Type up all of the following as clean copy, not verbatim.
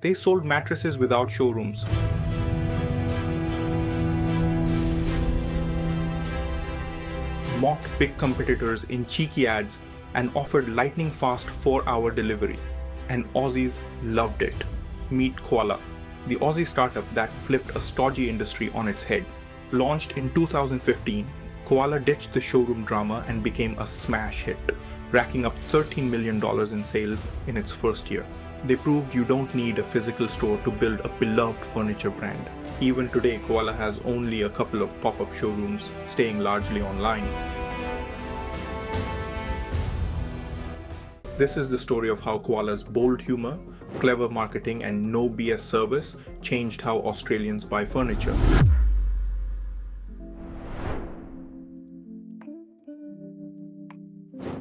They sold mattresses without showrooms, mocked big competitors in cheeky ads, and offered lightning-fast 4-hour delivery. And Aussies loved it. Meet Koala, the Aussie startup that flipped a stodgy industry on its head. Launched in 2015, Koala ditched the showroom drama and became a smash hit, racking up $13 million in sales in its first year. They proved you don't need a physical store to build a beloved furniture brand. Even today, Koala has only a couple of pop-up showrooms, staying largely online. This is the story of how Koala's bold humor, clever marketing, and no BS service changed how Australians buy furniture.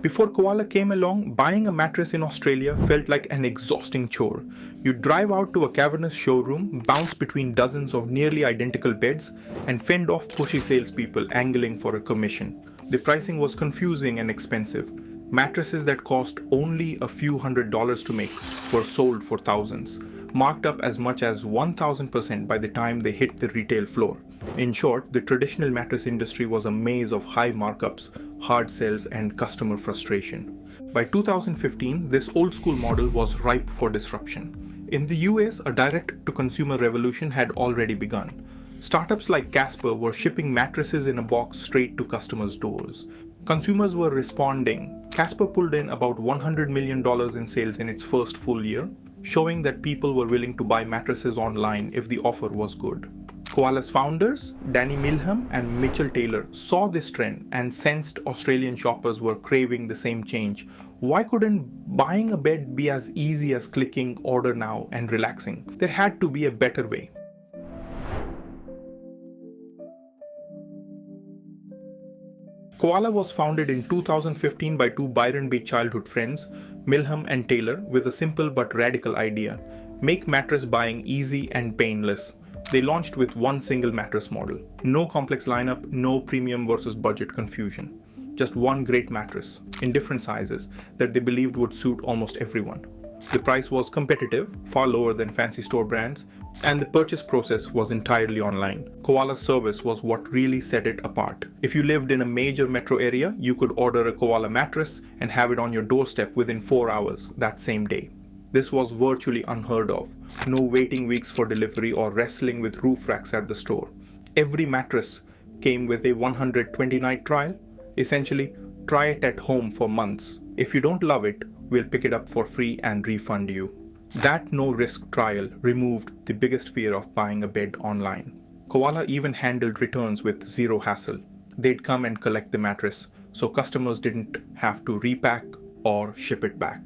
Before Koala came along, buying a mattress in Australia felt like an exhausting chore. You'd drive out to a cavernous showroom, bounce between dozens of nearly identical beds, and fend off pushy salespeople angling for a commission. The pricing was confusing and expensive. Mattresses that cost only a few $100s to make were sold for thousands, marked up as much as 1,000% by the time they hit the retail floor. In short, the traditional mattress industry was a maze of high markups, hard sells, and customer frustration. By 2015, this old-school model was ripe for disruption. In the US, a direct-to-consumer revolution had already begun. Startups like Casper were shipping mattresses in a box straight to customers' doors. Consumers were responding. Casper pulled in about $100 million in sales in its first full year, showing that people were willing to buy mattresses online if the offer was good. Koala's founders, Danny Milham and Mitchell Taylor, saw this trend and sensed Australian shoppers were craving the same change. Why couldn't buying a bed be as easy as clicking order now and relaxing? There had to be a better way. Koala was founded in 2015 by two Byron Bay childhood friends, Milham and Taylor, with a simple but radical idea: make mattress buying easy and painless. They launched with one single mattress model. No complex lineup, no premium versus budget confusion. Just one great mattress, in different sizes, that they believed would suit almost everyone. The price was competitive, far lower than fancy store brands, and the purchase process was entirely online. Koala's service was what really set it apart. If you lived in a major metro area, you could order a Koala mattress and have it on your doorstep within 4 hours that same day. This was virtually unheard of. No waiting weeks for delivery or wrestling with roof racks at the store. Every mattress came with a 120-night trial. Essentially, try it at home for months. If you don't love it, we'll pick it up for free and refund you. That no-risk trial removed the biggest fear of buying a bed online. Koala even handled returns with zero hassle. They'd come and collect the mattress, so customers didn't have to repack or ship it back.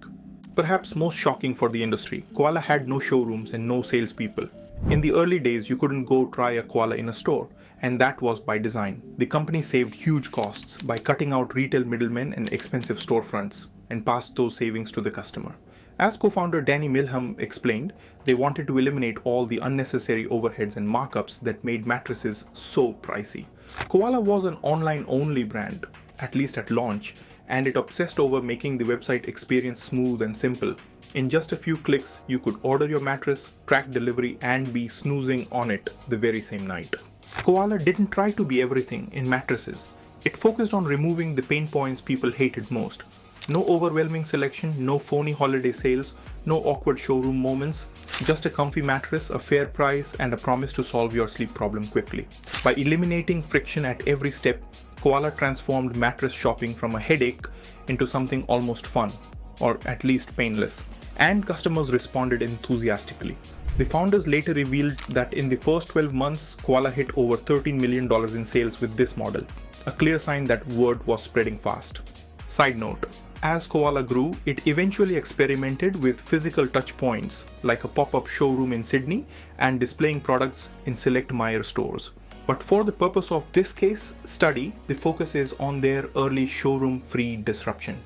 Perhaps most shocking for the industry, Koala had no showrooms and no salespeople. In the early days, you couldn't go try a Koala in a store, and that was by design. The company saved huge costs by cutting out retail middlemen and expensive storefronts, and passed those savings to the customer. As co-founder Danny Milham explained, they wanted to eliminate all the unnecessary overheads and markups that made mattresses so pricey. Koala was an online-only brand, at least at launch, and it obsessed over making the website experience smooth and simple. In just a few clicks, you could order your mattress, track delivery, and be snoozing on it the very same night. Koala didn't try to be everything in mattresses. It focused on removing the pain points people hated most. No overwhelming selection, no phony holiday sales, no awkward showroom moments, just a comfy mattress, a fair price, and a promise to solve your sleep problem quickly. By eliminating friction at every step, Koala transformed mattress shopping from a headache into something almost fun, or at least painless, and customers responded enthusiastically. The founders later revealed that in the first 12 months, Koala hit over $13 million in sales with this model, a clear sign that word was spreading fast. Side note, as Koala grew, it eventually experimented with physical touch points like a pop-up showroom in Sydney and displaying products in select Myer stores. But for the purpose of this case study, the focus is on their early showroom-free disruption.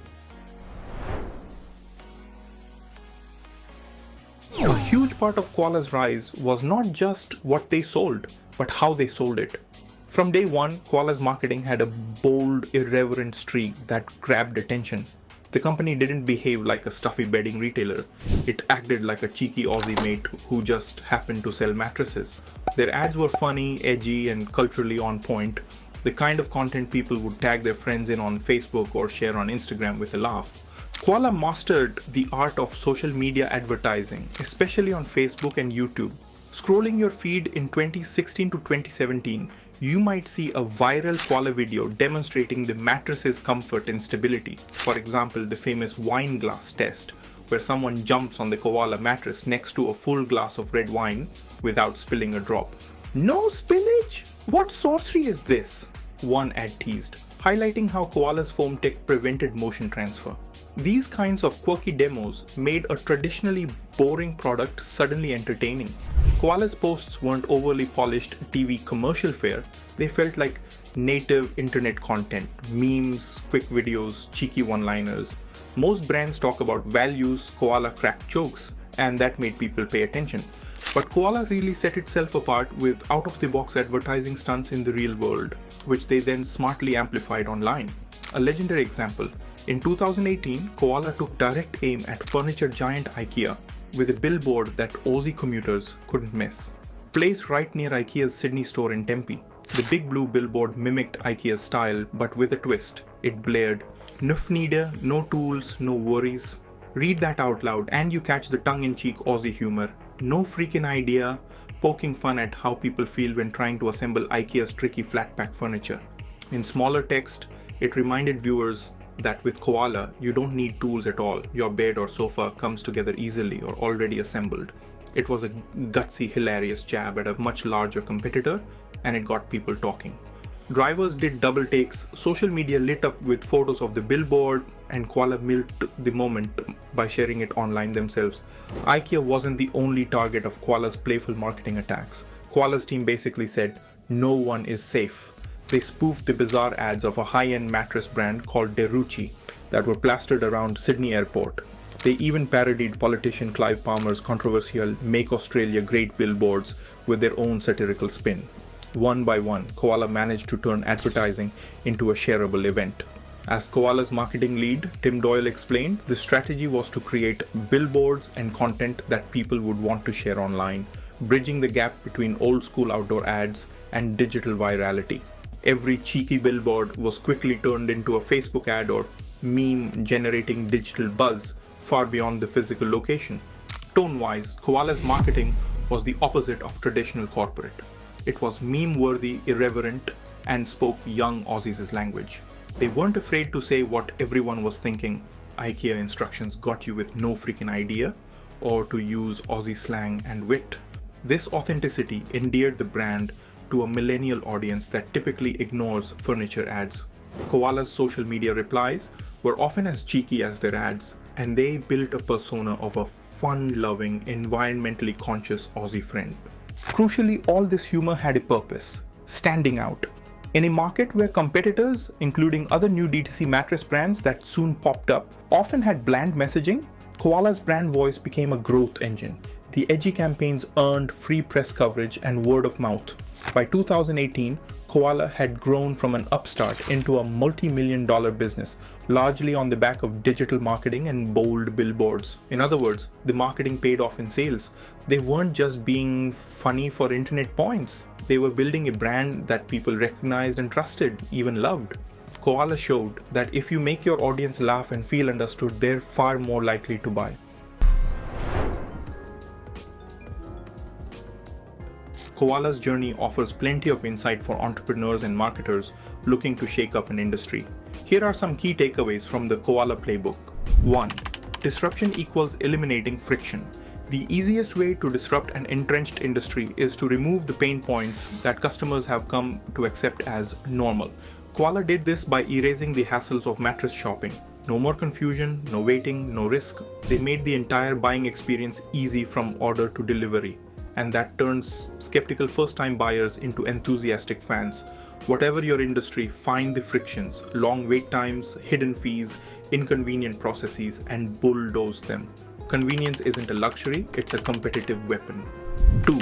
A huge part of Koala's rise was not just what they sold, but how they sold it. From day one, Koala's marketing had a bold, irreverent streak that grabbed attention. The company didn't behave like a stuffy bedding retailer. It acted like a cheeky Aussie mate who just happened to sell mattresses. Their ads were funny, edgy, and culturally on point, the kind of content people would tag their friends in on Facebook or share on Instagram with a laugh. Koala mastered the art of social media advertising, especially on Facebook and YouTube. Scrolling your feed in 2016 to 2017, you might see a viral Koala video demonstrating the mattress's comfort and stability. For example, the famous wine glass test, where someone jumps on the Koala mattress next to a full glass of red wine without spilling a drop. No spillage? What sorcery is this? One ad teased, highlighting how Koala's foam tech prevented motion transfer. These kinds of quirky demos made a traditionally boring product suddenly entertaining. Koala's posts weren't overly polished TV commercial fare, they felt like native internet content, memes, quick videos, cheeky one-liners. Most brands talk about values, Koala cracked jokes, and that made people pay attention. But Koala really set itself apart with out-of-the-box advertising stunts in the real world, which they then smartly amplified online. A legendary example, in 2018, Koala took direct aim at furniture giant IKEA with a billboard that Aussie commuters couldn't miss. Placed right near IKEA's Sydney store in Tempe, the big blue billboard mimicked IKEA's style but with a twist. It blared, "Nuff needer, no tools, no worries." Read that out loud and you catch the tongue-in-cheek Aussie humor. No freaking idea, poking fun at how people feel when trying to assemble IKEA's tricky flat-pack furniture. In smaller text, it reminded viewers that with Koala, you don't need tools at all. Your bed or sofa comes together easily or already assembled. It was a gutsy, hilarious jab at a much larger competitor, and it got people talking. Drivers did double takes, social media lit up with photos of the billboard, and Koala milked the moment by sharing it online themselves. IKEA wasn't the only target of Koala's playful marketing attacks. Koala's team basically said, "No one is safe." They spoofed the bizarre ads of a high-end mattress brand called Derucci that were plastered around Sydney Airport. They even parodied politician Clive Palmer's controversial Make Australia Great billboards with their own satirical spin. One by one, Koala managed to turn advertising into a shareable event. As Koala's marketing lead, Tim Doyle explained, the strategy was to create billboards and content that people would want to share online, bridging the gap between old-school outdoor ads and digital virality. Every cheeky billboard was quickly turned into a Facebook ad or meme generating digital buzz far beyond the physical location. Tone-wise, Koala's marketing was the opposite of traditional corporate. It was meme-worthy, irreverent, and spoke young Aussies' language. They weren't afraid to say what everyone was thinking. IKEA instructions got you with no freaking idea, or to use Aussie slang and wit. This authenticity endeared the brand to a millennial audience that typically ignores furniture ads. Koala's social media replies were often as cheeky as their ads, and they built a persona of a fun-loving, environmentally conscious Aussie friend. Crucially, all this humor had a purpose: standing out. In a market where competitors, including other new DTC mattress brands that soon popped up, often had bland messaging, Koala's brand voice became a growth engine. The edgy campaigns earned free press coverage and word of mouth. By 2018, Koala had grown from an upstart into a multi-million-dollar business, largely on the back of digital marketing and bold billboards. In other words, the marketing paid off in sales. They weren't just being funny for internet points. They were building a brand that people recognized and trusted, even loved. Koala showed that if you make your audience laugh and feel understood, they're far more likely to buy. Koala's journey offers plenty of insight for entrepreneurs and marketers looking to shake up an industry. Here are some key takeaways from the Koala playbook. 1. Disruption equals eliminating friction. The easiest way to disrupt an entrenched industry is to remove the pain points that customers have come to accept as normal. Koala did this by erasing the hassles of mattress shopping. No more confusion, no waiting, no risk. They made the entire buying experience easy from order to delivery. And that turns skeptical first-time buyers into enthusiastic fans. Whatever your industry, find the frictions, long wait times, hidden fees, inconvenient processes, and bulldoze them. Convenience isn't a luxury, it's a competitive weapon. 2.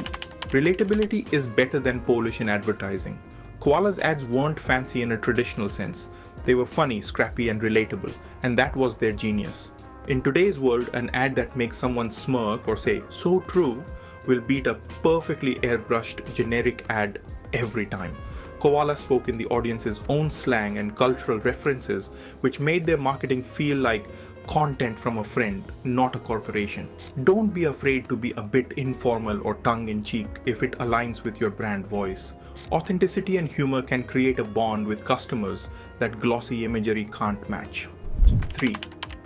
Relatability is better than polish in advertising. Koala's ads weren't fancy in a traditional sense. They were funny, scrappy, and relatable, and that was their genius. In today's world, an ad that makes someone smirk or say, "so true," will beat a perfectly airbrushed generic ad every time. Koala spoke in the audience's own slang and cultural references, which made their marketing feel like content from a friend, not a corporation. Don't be afraid to be a bit informal or tongue-in-cheek if it aligns with your brand voice. Authenticity and humor can create a bond with customers that glossy imagery can't match. 3.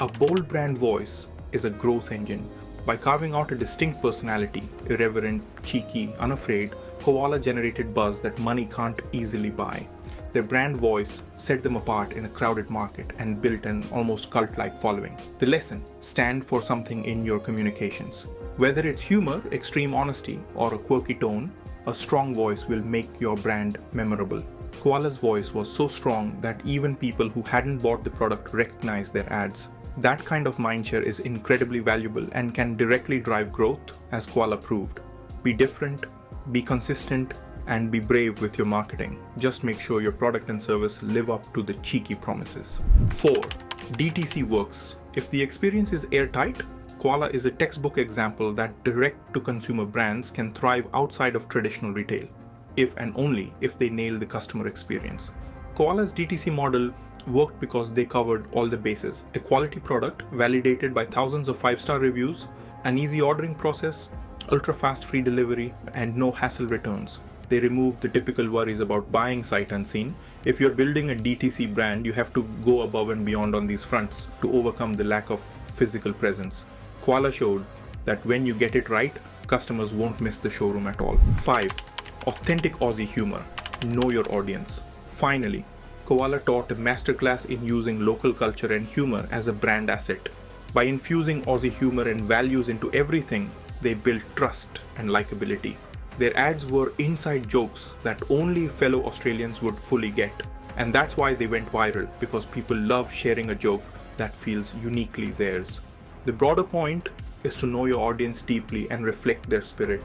A bold brand voice is a growth engine. By carving out a distinct personality, irreverent, cheeky, unafraid, Koala generated buzz that money can't easily buy. Their brand voice set them apart in a crowded market and built an almost cult-like following. The lesson: stand for something in your communications. Whether it's humor, extreme honesty, or a quirky tone, a strong voice will make your brand memorable. Koala's voice was so strong that even people who hadn't bought the product recognized their ads. That kind of mindshare is incredibly valuable and can directly drive growth, as Koala proved. Be different, be consistent, and be brave with your marketing. Just make sure your product and service live up to the cheeky promises. 4. DTC works. If the experience is airtight, Koala is a textbook example that direct-to-consumer brands can thrive outside of traditional retail, if and only if they nail the customer experience. Koala's DTC model worked because they covered all the bases: a quality product validated by thousands of 5-star reviews, an easy ordering process, ultra-fast free delivery, and no hassle returns. They removed the typical worries about buying sight unseen. If you're building a DTC brand, you have to go above and beyond on these fronts to overcome the lack of physical presence. Koala showed that when you get it right, customers won't miss the showroom at all. 5. Authentic Aussie humor. Know your audience. Finally, Koala taught a masterclass in using local culture and humor as a brand asset. By infusing Aussie humor and values into everything, they built trust and likability. Their ads were inside jokes that only fellow Australians would fully get. And that's why they went viral, because people love sharing a joke that feels uniquely theirs. The broader point is to know your audience deeply and reflect their spirit.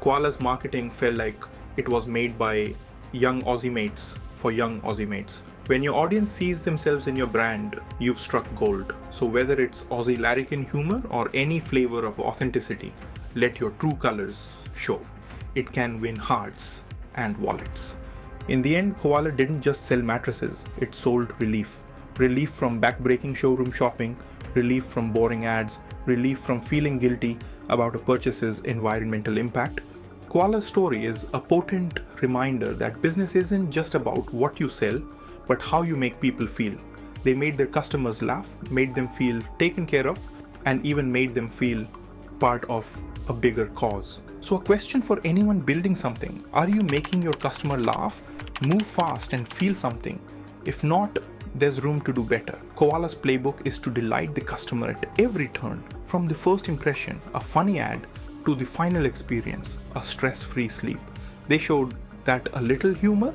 Koala's marketing felt like it was made by young Aussie mates for young Aussie mates. When your audience sees themselves in your brand, you've struck gold. So whether it's Aussie larrikin humor or any flavor of authenticity, let your true colors show. It can win hearts and wallets. In the end, Koala didn't just sell mattresses, it sold relief. Relief from backbreaking showroom shopping, relief from boring ads, relief from feeling guilty about a purchase's environmental impact. Koala's story is a potent reminder that business isn't just about what you sell, but how you make people feel. They made their customers laugh, made them feel taken care of, and even made them feel part of a bigger cause. So a question for anyone building something: are you making your customer laugh, move fast, and feel something? If not, there's room to do better. Koala's playbook is to delight the customer at every turn, from the first impression, a funny ad, to the final experience, a stress-free sleep. They showed that a little humor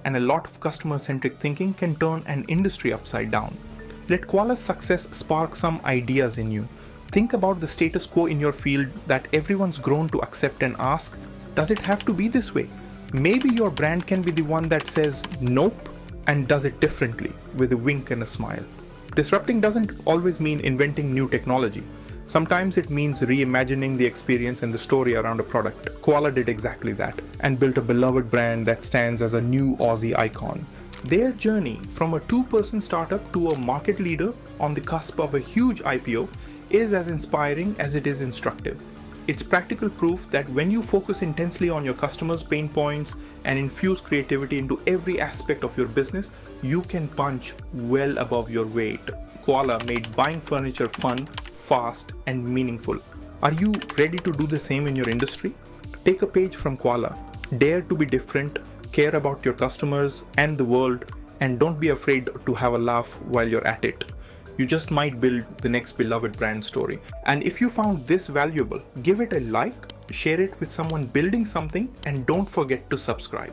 and a lot of customer-centric thinking can turn an industry upside down. Let Koala's success spark some ideas in you. Think about the status quo in your field that everyone's grown to accept and ask, does it have to be this way? Maybe your brand can be the one that says nope and does it differently with a wink and a smile. Disrupting doesn't always mean inventing new technology. Sometimes it means reimagining the experience and the story around a product. Koala did exactly that and built a beloved brand that stands as a new Aussie icon. Their journey from a 2-person startup to a market leader on the cusp of a huge IPO is as inspiring as it is instructive. It's practical proof that when you focus intensely on your customers' pain points and infuse creativity into every aspect of your business, you can punch well above your weight. Koala made buying furniture fun, fast, and meaningful. Are you ready to do the same in your industry? Take a page from Koala. Dare to be different, care about your customers and the world, and don't be afraid to have a laugh while you're at it. You just might build the next beloved brand story. And if you found this valuable, give it a like, share it with someone building something, and don't forget to subscribe.